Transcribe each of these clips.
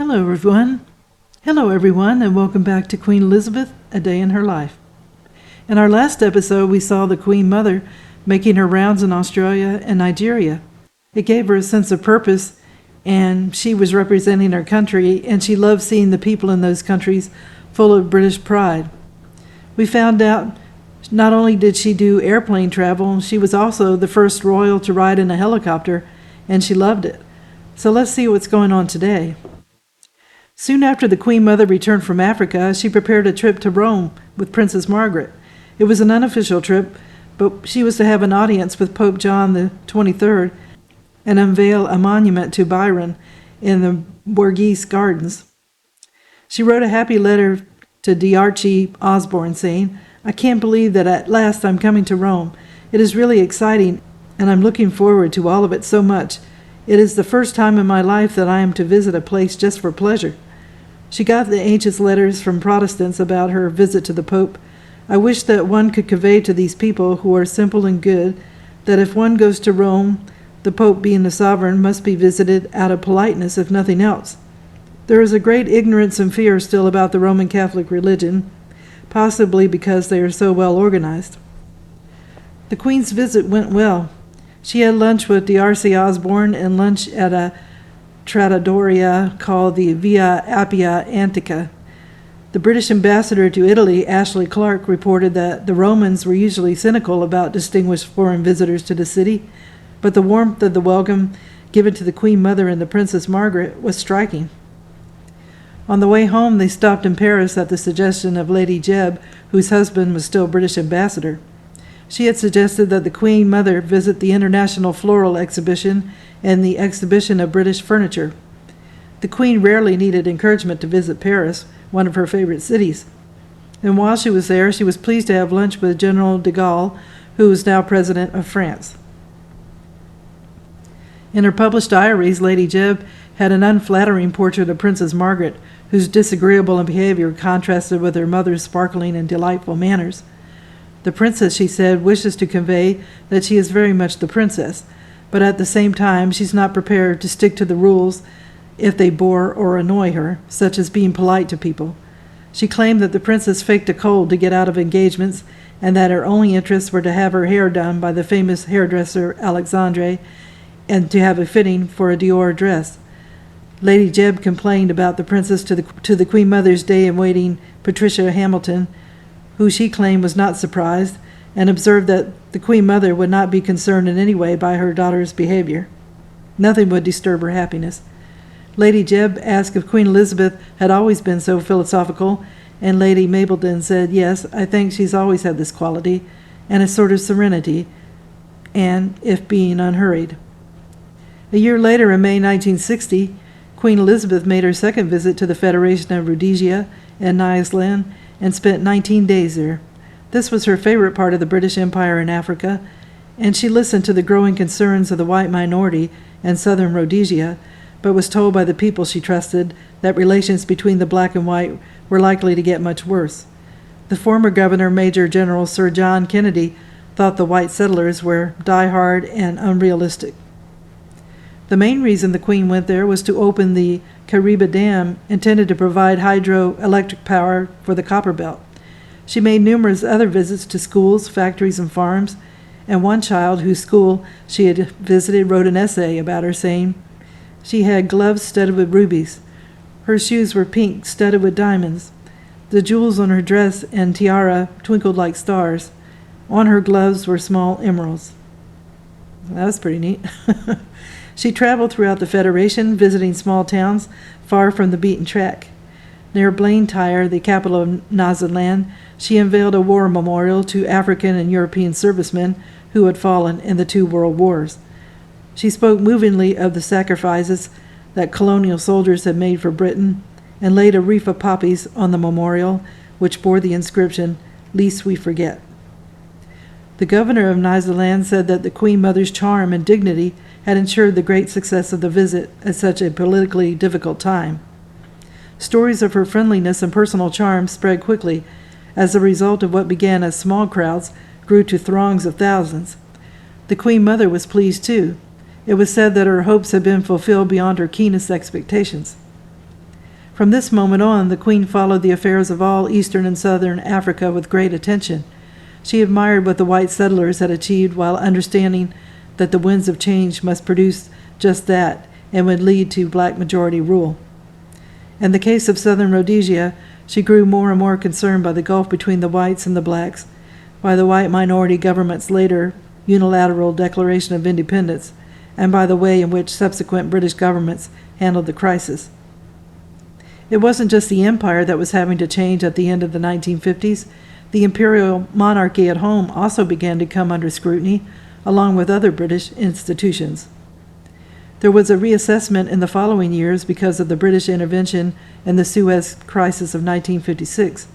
Hello, everyone. Hello, everyone, and welcome back to Queen Elizabeth, A Day in Her Life. In our last episode, we saw the Queen Mother making her rounds in Australia and Nigeria. It gave her a sense of purpose, and she was representing her country, and she loved seeing the people in those countries full of British pride. We found out not only did she do airplane travel, she was also the first royal to ride in a helicopter, and she loved it. So let's see what's going on today. Soon after the Queen Mother returned from Africa, she prepared a trip to Rome with Princess Margaret. It was an unofficial trip, but she was to have an audience with Pope John the 23rd and unveil a monument to Byron in the Borghese Gardens. She wrote a happy letter to D'Arcy Osborne saying, "I can't believe that at last I'm coming to Rome. It is really exciting, and I'm looking forward to all of it so much. It is the first time in my life that I am to visit a place just for pleasure." She got the ancient letters from Protestants about her visit to the Pope. "I wish that one could convey to these people, who are simple and good, that if one goes to Rome, the Pope being the sovereign must be visited out of politeness, if nothing else. There is a great ignorance and fear still about the Roman Catholic religion, possibly because they are so well organized." The Queen's visit went well. She had lunch with D'Arcy Osborne and lunch at a trattoria called the Via Appia Antica. The British ambassador to Italy, Ashley Clark, reported that the Romans were usually cynical about distinguished foreign visitors to the city, but the warmth of the welcome given to the Queen Mother and the Princess Margaret was striking. On the way home, they stopped in Paris at the suggestion of Lady Jebb, whose husband was still British ambassador. She had suggested that the Queen Mother visit the International Floral Exhibition and the exhibition of British furniture. The Queen rarely needed encouragement to visit Paris, one of her favorite cities. And while she was there, she was pleased to have lunch with General de Gaulle, who is now President of France. In her published diaries, Lady Jebb had an unflattering portrait of Princess Margaret, whose disagreeable behavior contrasted with her mother's sparkling and delightful manners. "The princess," she said, "wishes to convey that she is very much the princess, but at the same time she's not prepared to stick to the rules if they bore or annoy her, such as being polite to people." She claimed that the princess faked a cold to get out of engagements, and that her only interests were to have her hair done by the famous hairdresser Alexandre and to have a fitting for a Dior dress. Lady Jebb complained about the princess to the Queen Mother's day-in-waiting Patricia Hamilton, who she claimed was not surprised, and observed that the Queen Mother would not be concerned in any way by her daughter's behavior. Nothing would disturb her happiness. Lady Jebb asked if Queen Elizabeth had always been so philosophical, and Lady Mableton said, "Yes, I think she's always had this quality, and a sort of serenity, and if being unhurried." A year later, in May 1960, Queen Elizabeth made her second visit to the Federation of Rhodesia and Nyasaland and spent 19 days there. This was her favorite part of the British Empire in Africa, and she listened to the growing concerns of the white minority in southern Rhodesia, but was told by the people she trusted that relations between the black and white were likely to get much worse. The former Governor Major General Sir John Kennedy thought the white settlers were die-hard and unrealistic. The main reason the Queen went there was to open the Kariba Dam, intended to provide hydroelectric power for the Copper Belt. She made numerous other visits to schools, factories, and farms, and one child whose school she had visited wrote an essay about her, saying, "She had gloves studded with rubies. Her shoes were pink, studded with diamonds. The jewels on her dress and tiara twinkled like stars. On her gloves were small emeralds." That was pretty neat. She traveled throughout the Federation, visiting small towns far from the beaten track. Near Blantyre, the capital of Nyasaland, she unveiled a war memorial to African and European servicemen who had fallen in the two world wars. She spoke movingly of the sacrifices that colonial soldiers had made for Britain, and laid a wreath of poppies on the memorial, which bore the inscription, "Least we forget." The governor of Nyasaland said that the Queen Mother's charm and dignity had ensured the great success of the visit at such a politically difficult time. Stories of her friendliness and personal charm spread quickly, as a result of what began as small crowds grew to throngs of thousands. The Queen Mother was pleased too. It was said that her hopes had been fulfilled beyond her keenest expectations. From this moment on, the Queen followed the affairs of all eastern and southern Africa with great attention. She admired what the white settlers had achieved while understanding that the winds of change must produce just that and would lead to black majority rule. In the case of southern Rhodesia, she grew more and more concerned by the gulf between the whites and the blacks, by the white minority government's later unilateral declaration of independence, and by the way in which subsequent British governments handled the crisis. It wasn't just the empire that was having to change at the end of the 1950s. The imperial monarchy at home also began to come under scrutiny, along with other British institutions. There was a reassessment in the following years because of the British intervention in the Suez Crisis of 1956.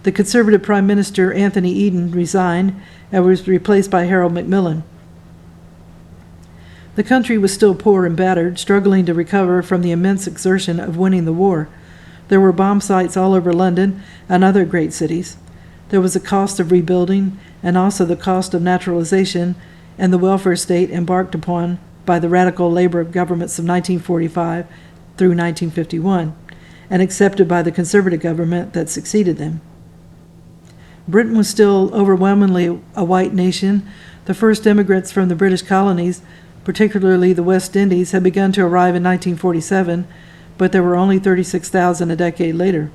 The Conservative Prime Minister Anthony Eden resigned and was replaced by Harold Macmillan. The country was still poor and battered, struggling to recover from the immense exertion of winning the war. There were bomb sites all over London and other great cities. There was a cost of rebuilding and also the cost of naturalization and the welfare state embarked upon by the radical Labour governments of 1945 through 1951 and accepted by the Conservative government that succeeded them. Britain was still overwhelmingly a white nation. The first immigrants from the British colonies, particularly the West Indies, had begun to arrive in 1947, but there were only 36,000 a decade later.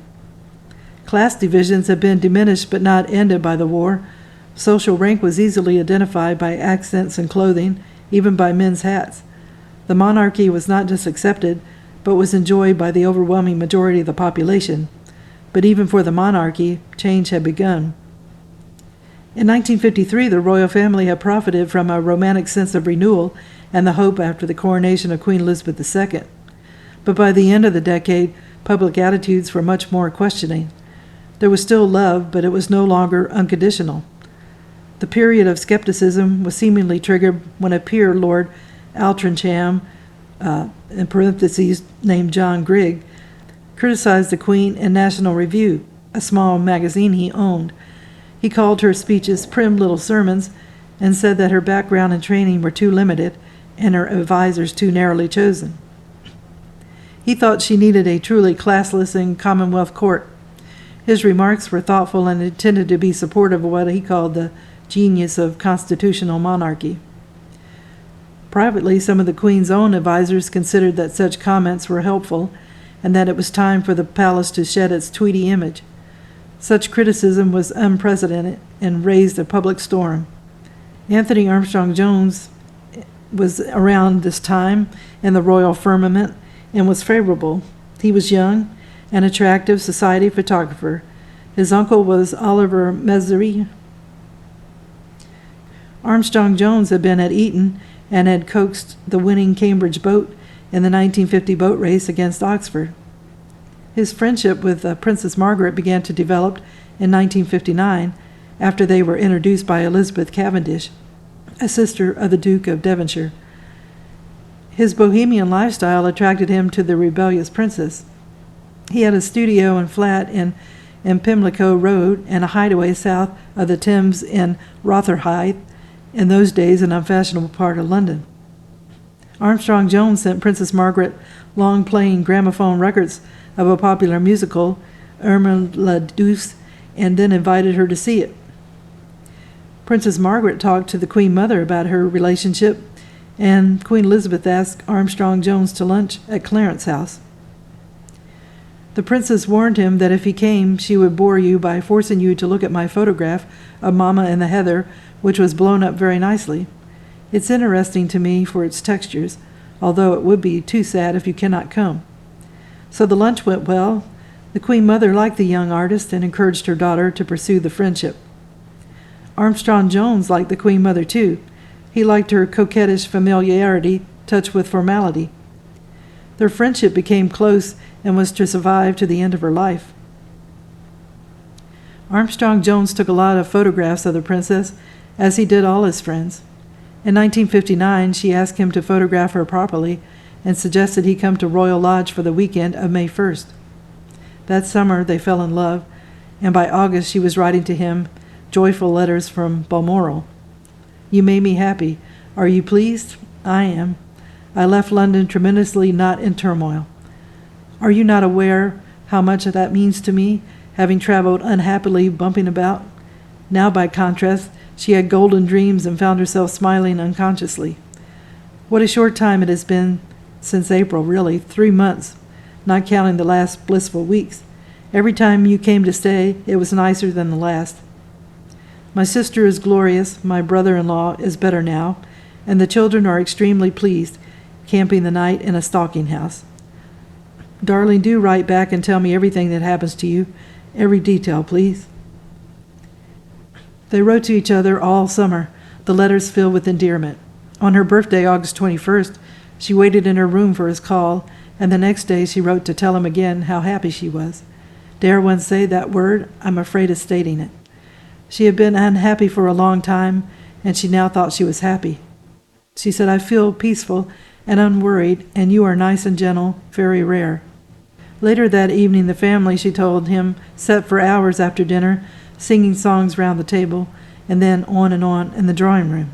Class divisions had been diminished but not ended by the war. Social rank was easily identified by accents and clothing, even by men's hats. The monarchy was not just accepted, but was enjoyed by the overwhelming majority of the population. But even for the monarchy, change had begun. In 1953, the royal family had profited from a romantic sense of renewal and the hope after the coronation of Queen Elizabeth II. But by the end of the decade, public attitudes were much more questioning. There was still love, but it was no longer unconditional. The period of skepticism was seemingly triggered when a peer, Lord Altrincham, in parentheses named John Grigg, criticized the Queen in National Review, a small magazine he owned. He called her speeches prim little sermons and said that her background and training were too limited and her advisors too narrowly chosen. He thought she needed a truly classless and Commonwealth court. His remarks were thoughtful and intended to be supportive of what he called the genius of constitutional monarchy. Privately, some of the Queen's own advisors considered that such comments were helpful and that it was time for the palace to shed its Tweedy image. Such criticism was unprecedented and raised a public storm. Anthony Armstrong Jones was around this time in the royal firmament and was favorable. He was young, an attractive society photographer. His uncle was Oliver Mezery. Armstrong Jones had been at Eton and had coaxed the winning Cambridge boat in the 1950 boat race against Oxford. His friendship with Princess Margaret began to develop in 1959 after they were introduced by Elizabeth Cavendish, a sister of the Duke of Devonshire. His bohemian lifestyle attracted him to the rebellious princess. He had a studio and flat in Pimlico Road and a hideaway south of the Thames in Rotherhithe, in those days an unfashionable part of London. Armstrong Jones sent Princess Margaret long-playing gramophone records of a popular musical, Irma la Douce, and then invited her to see it. Princess Margaret talked to the Queen Mother about her relationship, and Queen Elizabeth asked Armstrong Jones to lunch at Clarence House. The princess warned him that if he came, she would bore you by forcing you to look at my photograph of Mama and the Heather, which was blown up very nicely. It's interesting to me for its textures, although it would be too sad if you cannot come. So the lunch went well. The Queen Mother liked the young artist and encouraged her daughter to pursue the friendship. Armstrong Jones liked the Queen Mother too. He liked her coquettish familiarity touched with formality. Their friendship became close and was to survive to the end of her life. Armstrong Jones took a lot of photographs of the princess, as he did all his friends. In 1959, she asked him to photograph her properly and suggested he come to Royal Lodge for the weekend of May 1st. That summer, they fell in love, and by August she was writing to him joyful letters from Balmoral. You made me happy. Are you pleased? I am. I left London tremendously not in turmoil. Are you not aware how much that means to me, having traveled unhappily, bumping about? Now, by contrast, she had golden dreams and found herself smiling unconsciously. What a short time it has been since April, really, 3 months, not counting the last blissful weeks. Every time you came to stay, it was nicer than the last. My sister is glorious, my brother-in-law is better now, and the children are extremely pleased, camping the night in a stalking house. Darling, do write back and tell me everything that happens to you, every detail, please. They wrote to each other all summer, the letters filled with endearment. On her birthday, August 21st, she waited in her room for his call, and the next day she wrote to tell him again how happy she was. Dare one say that word? I'm afraid of stating it. She had been unhappy for a long time, and she now thought she was happy. She said, I feel peaceful and unworried, and you are nice and gentle, very rare. Later that evening, the family, she told him, sat for hours after dinner, singing songs round the table, and then on in the drawing room.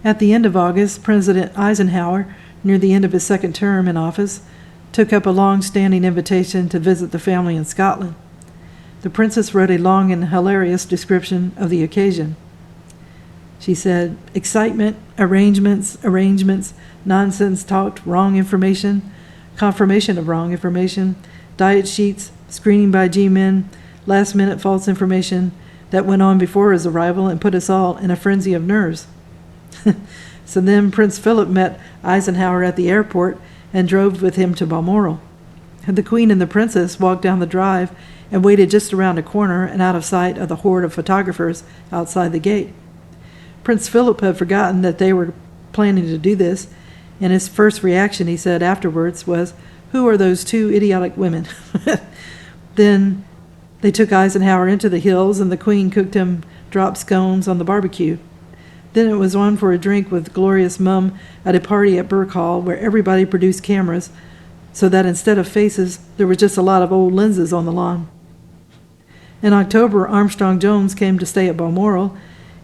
At the end of August, President Eisenhower, near the end of his second term in office, took up a long-standing invitation to visit the family in Scotland. The princess wrote a long and hilarious description of the occasion. She said, excitement, arrangements, nonsense talked, wrong information, confirmation of wrong information, diet sheets, screening by G-men, last-minute false information that went on before his arrival and put us all in a frenzy of nerves. So then Prince Philip met Eisenhower at the airport and drove with him to Balmoral. The Queen and the Princess walked down the drive and waited just around a corner and out of sight of the horde of photographers outside the gate. Prince Philip had forgotten that they were planning to do this, and his first reaction, he said afterwards, was, "Who are those two idiotic women?" Then they took Eisenhower into the hills, and the Queen cooked him drop scones on the barbecue. Then it was on for a drink with glorious Mum at a party at Burke Hall, where everybody produced cameras, so that instead of faces, there were just a lot of old lenses on the lawn. In October, Armstrong Jones came to stay at Balmoral,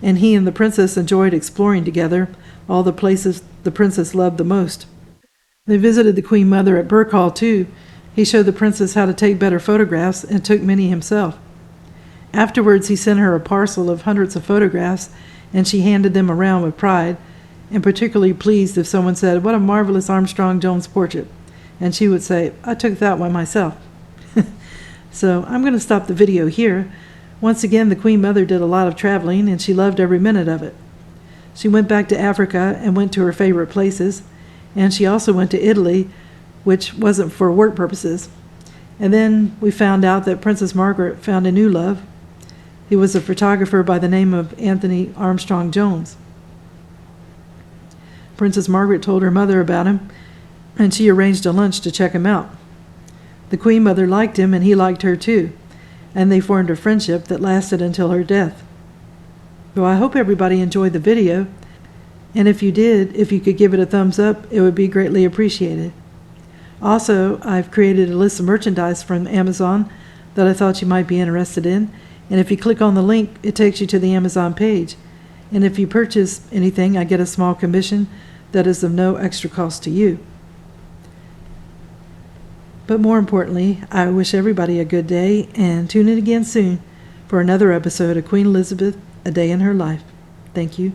and he and the princess enjoyed exploring together all the places the princess loved the most. They visited the Queen Mother at Burke Hall, too. He showed the princess how to take better photographs and took many himself. Afterwards, he sent her a parcel of hundreds of photographs, and she handed them around with pride, and particularly pleased if someone said, "What a marvelous Armstrong Jones portrait." And she would say, "I took that one myself." So I'm going to stop the video here. Once again, the Queen Mother did a lot of traveling, and she loved every minute of it. She went back to Africa and went to her favorite places, and she also went to Italy, which wasn't for work purposes. And then we found out that Princess Margaret found a new love. He was a photographer by the name of Anthony Armstrong Jones. Princess Margaret told her mother about him, and she arranged a lunch to check him out. The Queen Mother liked him, and he liked her too, and they formed a friendship that lasted until her death. So I hope everybody enjoyed the video, and if you did, if you could give it a thumbs up, it would be greatly appreciated. Also, I've created a list of merchandise from Amazon that I thought you might be interested in, and if you click on the link, it takes you to the Amazon page. And if you purchase anything, I get a small commission that is of no extra cost to you. But more importantly, I wish everybody a good day, and tune in again soon for another episode of Queen Elizabeth, A Day in Her Life. Thank you.